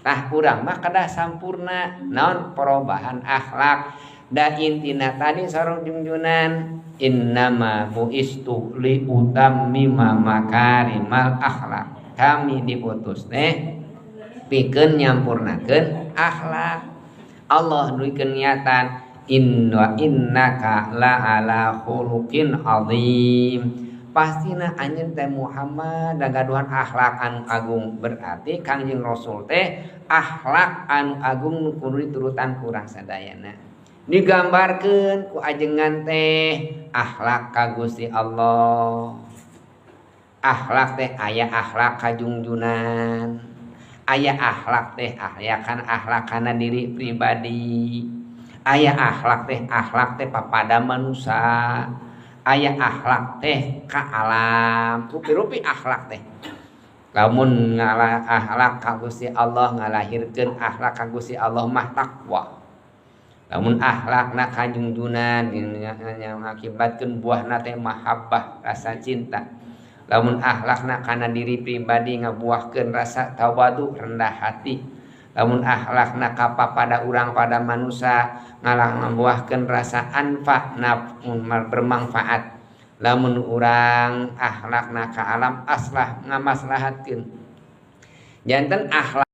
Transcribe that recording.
tah urang mah kada sampurna naon perubahan akhlak. Da intina tadi sareng junjunan innama buistu li utammima makarimal akhlak, kami diutus teh pikeun nyampurnakeun akhlak. Allah nuikeun niatan innaka la ala khuluqin azim, pastina anjeun teh Muhammad dagaduhan akhlak anu agung. Berarti Kangjeng Rasul teh akhlak anu agung nu kudu diturutan ku urang sadayana. Digambarkeun ku ajengan teh akhlak ka Gusti Allah. Akhlak teh aya akhlak kajungjunan, aya akhlak teh aya kan akhlak kana diri pribadi, aya akhlak teh papada manusia, aya akhlak teh ka alam. Rupi-rupi akhlak teh. Lamun ngalah akhlak ka Gusti Allah ngalahirkeun akhlak ka Gusti Allah mah takwa. Lamun akhlakna kajungjunan yang mengakibatkeun buahna teh mahabbah, rasa cinta. Lamun akhlakna kana diri pribadi ngabuahkeun rasa tawadu, rendah hati. Lamun akhlakna ka pada urang pada manusia ngabuahkeun rasa anfa, bermanfaat. Lamun urang akhlakna ka alam aslah ngamaslahatkeun. Janten akhlak